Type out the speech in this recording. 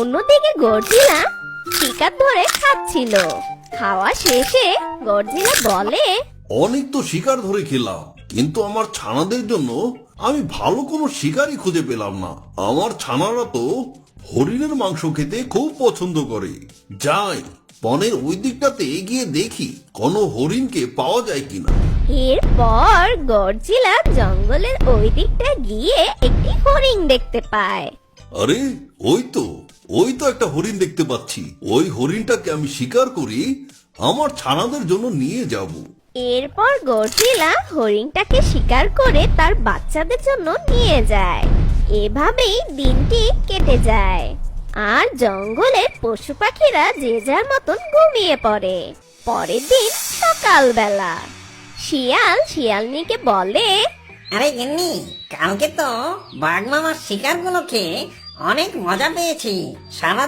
অন্যদিকে গর্জিলা শিকার ধরে খাচ্ছিল। খাওয়া শেষে গর্জিলা বলে, অনেক তো শিকার ধরে খেলাম, কিন্তু আমার ছানাদের জন্য আমি ভালো কোনো শিকারই খুঁজে পেলাম না। আমার ছানারা তো হরিণের মাংস খেতে খুব পছন্দ করে। যাই বনের ওই দিকটাতে এগিয়ে দেখি কোনো হরিণকে পাওয়া যায় কিনা। এরপর গর্জিলা জঙ্গলের ওই দিকটা গিয়ে একটি হরিণ দেখতে পায়। আরে ওই তো একটা হরিণ দেখতে পাচ্ছি। ওই হরিণটাকে আমি শিকার করি আমার ছানাদের জন্য নিয়ে যাব। এরপর গর্জিলা হরিণটাকে শিকার করে তার বাচ্চাদের জন্য নিয়ে যায়। এভাবেই দিনটি কেটে যায় আর জঙ্গলের পশু পাখিরা যে যার মতন ঘুমিয়ে পড়ে। পরের দিন সকালবেলা শিয়াল শিয়ালনিকে বলে, আরে গিন্নি, কালকে তো বাঘ মামার শিকারগুলো খেয়ে অনেক মজা পেয়েছি। সারা